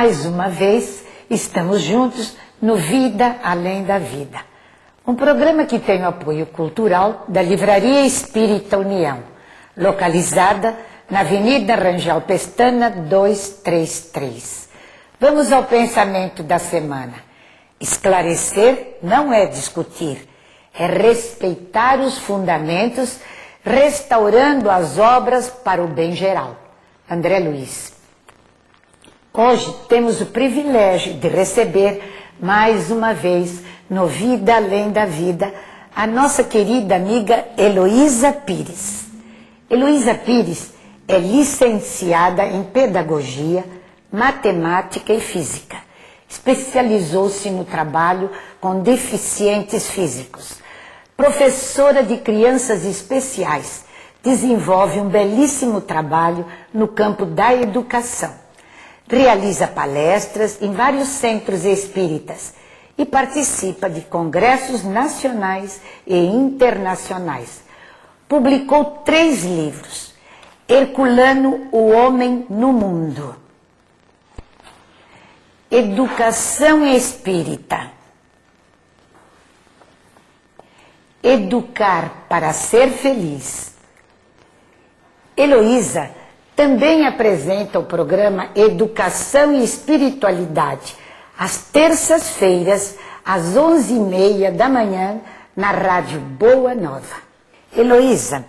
Mais uma vez, estamos juntos no Vida Além da Vida. Um programa que tem o apoio cultural da Livraria Espírita União, localizada na Avenida Rangel Pestana 233. Vamos ao pensamento da semana. Esclarecer não é discutir, é respeitar os fundamentos, restaurando as obras para o bem geral. André Luiz. Hoje temos o privilégio de receber mais uma vez no Vida Além da Vida a nossa querida amiga Heloísa Pires. Heloísa Pires é licenciada em Pedagogia, Matemática e Física. Especializou-se no trabalho com deficientes físicos. Professora de crianças especiais, desenvolve um belíssimo trabalho no campo da educação. Realiza palestras em vários centros espíritas e participa de congressos nacionais e internacionais. Publicou 3 livros: Herculano, o Homem no Mundo, Educação Espírita, Educar para Ser Feliz. Heloísa também apresenta o programa Educação e Espiritualidade, às terças-feiras, às 11h30 da manhã, na Rádio Boa Nova. Heloísa,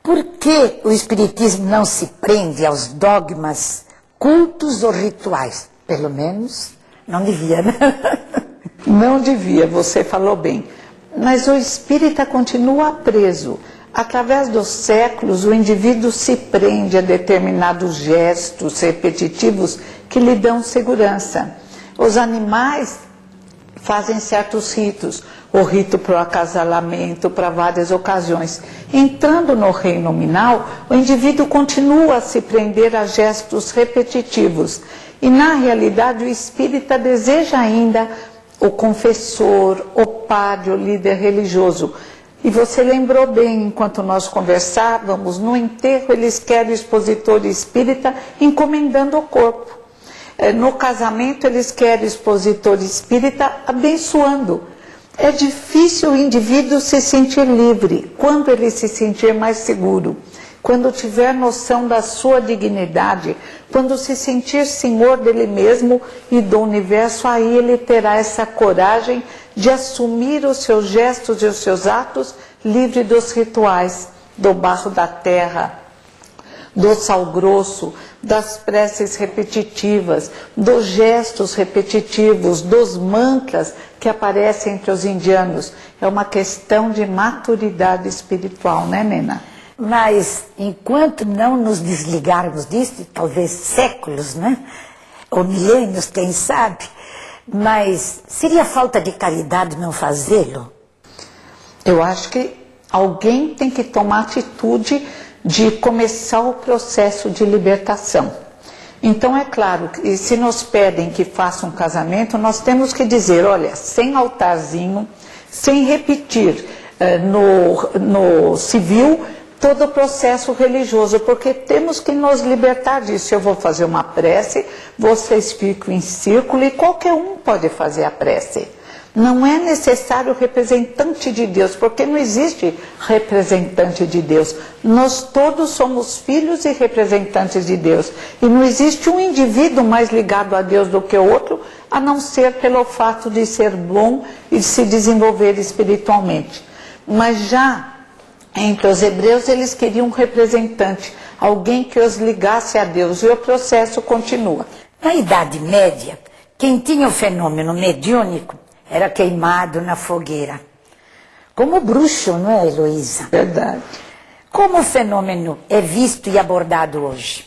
por que o Espiritismo não se prende aos dogmas, cultos ou rituais? Pelo menos, não devia, né? Não devia, você falou bem. Mas o espírita continua preso. Através dos séculos, o indivíduo se prende a determinados gestos repetitivos que lhe dão segurança. Os animais fazem certos ritos, o rito para o acasalamento, para várias ocasiões. Entrando no reino nominal, o indivíduo continua a se prender a gestos repetitivos. E, na realidade, o espírita deseja ainda o confessor, o padre, o líder religioso. E você lembrou bem, enquanto nós conversávamos, no enterro eles querem o expositor espírita encomendando o corpo. No casamento eles querem o expositor espírita abençoando. É difícil o indivíduo se sentir livre. Quando ele se sentir mais seguro, quando tiver noção da sua dignidade, quando se sentir senhor dele mesmo e do universo, aí ele terá essa coragem de assumir os seus gestos e os seus atos livre dos rituais, do barro da terra, do sal grosso, das preces repetitivas, dos gestos repetitivos, dos mantras que aparecem entre os indianos. É uma questão de maturidade espiritual, né, Nena? Mas enquanto não nos desligarmos disso, talvez séculos, né? Ou milênios, quem sabe, mas seria falta de caridade não fazê-lo? Eu acho que alguém tem que tomar atitude de começar o processo de libertação. Então é claro que se nos pedem que faça um casamento, nós temos que dizer, olha, sem altarzinho, sem repetir no civil todo o processo religioso, porque temos que nos libertar disso. Eu vou fazer uma prece, vocês ficam em círculo e qualquer um pode fazer a prece. Não é necessário representante de Deus, porque não existe representante de Deus. Nós todos somos filhos e representantes de Deus. E não existe um indivíduo mais ligado a Deus do que o outro, a não ser pelo fato de ser bom e de se desenvolver espiritualmente. Mas já entre os hebreus, eles queriam um representante, alguém que os ligasse a Deus, e o processo continua. Na Idade Média, quem tinha o fenômeno mediúnico era queimado na fogueira. Como bruxo, não é, Heloísa? Verdade. Como o fenômeno é visto e abordado hoje?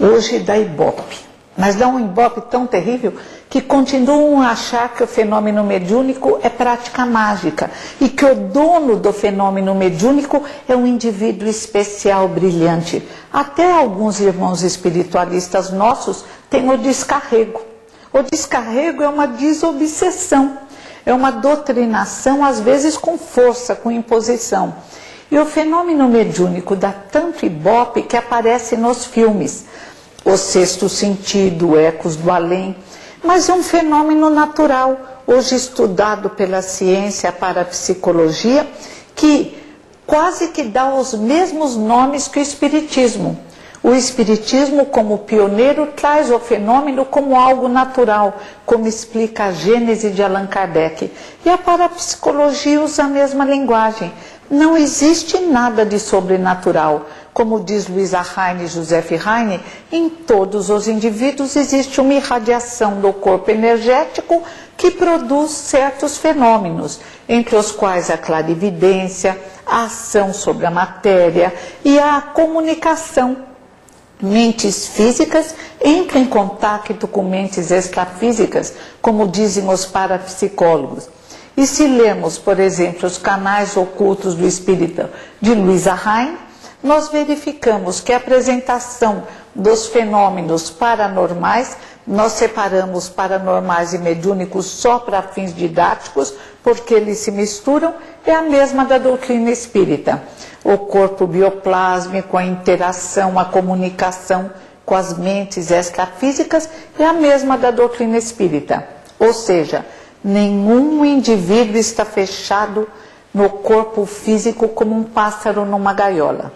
Hoje dá ibope. Mas dá um ibope tão terrível que continuam a achar que o fenômeno mediúnico é prática mágica e que o dono do fenômeno mediúnico é um indivíduo especial, brilhante. Até alguns irmãos espiritualistas nossos têm o descarrego. O descarrego é uma desobsessão, é uma doutrinação, às vezes com força, com imposição. E o fenômeno mediúnico dá tanto ibope que aparece nos filmes. o sexto sentido, ecos do além, mas é um fenômeno natural, hoje estudado pela ciência, para a psicologia, que quase que dá os mesmos nomes que o espiritismo. O espiritismo, como pioneiro, traz o fenômeno como algo natural, como explica a Gênese de Allan Kardec. E a parapsicologia usa a mesma linguagem. Não existe nada de sobrenatural. Como diz Luisa Heine e Joseph Heine, em todos os indivíduos existe uma irradiação do corpo energético que produz certos fenômenos, entre os quais a clarividência, a ação sobre a matéria e a comunicação. Mentes físicas entram em contato com mentes extrafísicas, como dizem os parapsicólogos. E se lermos, por exemplo, os canais ocultos do espírito de Luisa Heine, nós verificamos que a apresentação dos fenômenos paranormais, nós separamos paranormais e mediúnicos só para fins didáticos, porque eles se misturam, é a mesma da doutrina espírita. O corpo bioplásmico, a interação, a comunicação com as mentes extrafísicas é a mesma da doutrina espírita. Ou seja, nenhum indivíduo está fechado no corpo físico como um pássaro numa gaiola.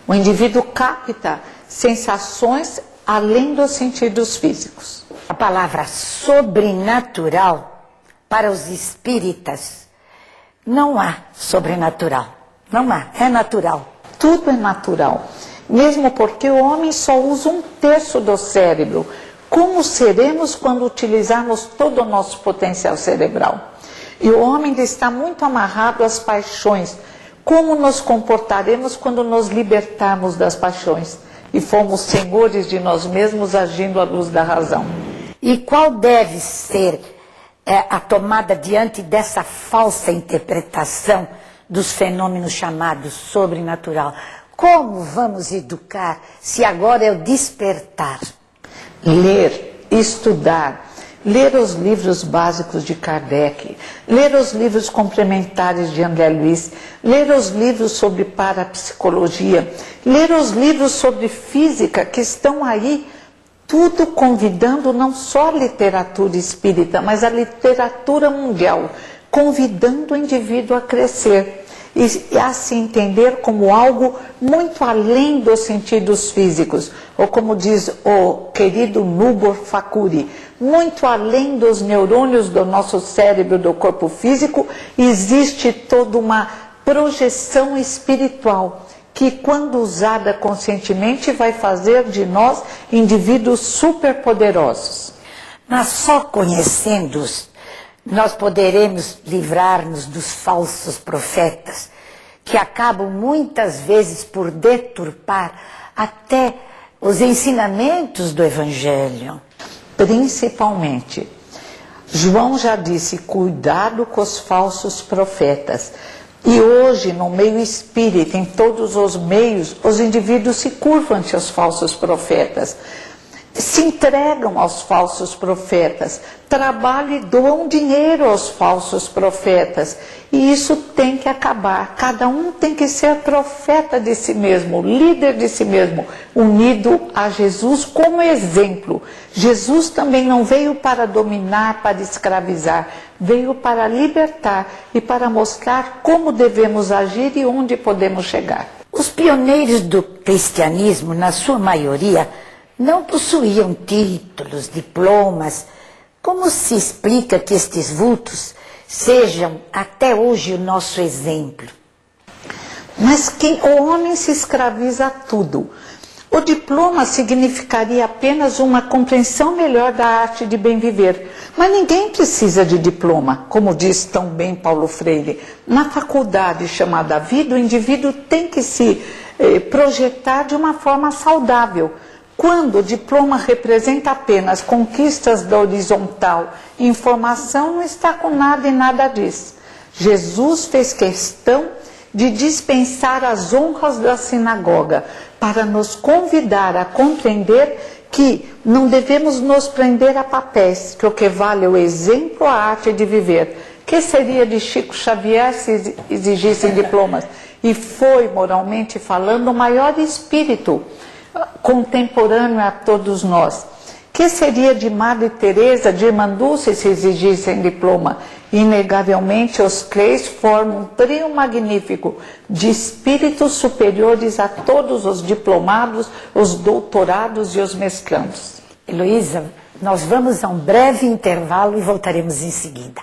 O indivíduo capta sensações além dos sentidos físicos. A palavra sobrenatural, para os espíritas, não há sobrenatural. Não há, é natural. Tudo é natural. Mesmo porque o homem só usa 1/3 do cérebro. Como seremos quando utilizarmos todo o nosso potencial cerebral? E o homem ainda está muito amarrado às paixões. Como nos comportaremos quando nos libertarmos das paixões e formos senhores de nós mesmos agindo à luz da razão? E qual deve ser a tomada diante dessa falsa interpretação dos fenômenos chamados sobrenatural? Como vamos educar se agora é o despertar? Ler, estudar, ler os livros básicos de Kardec, ler os livros complementares de André Luiz, ler os livros sobre parapsicologia, ler os livros sobre física que estão aí, tudo convidando não só a literatura espírita, mas a literatura mundial, convidando o indivíduo a crescer e a se entender como algo muito além dos sentidos físicos, ou como diz o querido Nubor Fakuri, muito além dos neurônios do nosso cérebro, do corpo físico, existe toda uma projeção espiritual que, quando usada conscientemente, vai fazer de nós indivíduos superpoderosos. Mas só conhecendo-os, nós poderemos livrar-nos dos falsos profetas, que acabam muitas vezes por deturpar até os ensinamentos do Evangelho. Principalmente, João já disse, cuidado com os falsos profetas. E hoje, no meio espírita, em todos os meios, os indivíduos se curvam ante os falsos profetas, se entregam aos falsos profetas, trabalham e doam dinheiro aos falsos profetas. E isso tem que acabar. Cada um tem que ser profeta de si mesmo, líder de si mesmo, unido a Jesus como exemplo. Jesus também não veio para dominar, para escravizar, veio para libertar e para mostrar como devemos agir e onde podemos chegar. Os pioneiros do cristianismo, na sua maioria, não possuíam títulos, diplomas. Como se explica que estes vultos sejam até hoje o nosso exemplo? Mas o homem se escraviza a tudo. O diploma significaria apenas uma compreensão melhor da arte de bem viver. Mas ninguém precisa de diploma, como diz tão bem Paulo Freire. Na faculdade chamada vida, o indivíduo tem que se projetar de uma forma saudável. Quando o diploma representa apenas conquistas da horizontal, informação não está com nada e nada diz. Jesus fez questão de dispensar as honras da sinagoga para nos convidar a compreender que não devemos nos prender a papéis, que o que vale é o exemplo, a arte de viver. Que seria de Chico Xavier se exigissem diplomas? E foi, moralmente falando, o maior espírito contemporâneo a todos nós. Que seria de Madre Teresa, de Irmã Dulce, se exigissem diploma? Inegavelmente, os três formam um trio magnífico de espíritos superiores a todos os diplomados, os doutorados e os mestrandos. Heloísa, nós vamos a um breve intervalo e voltaremos em seguida.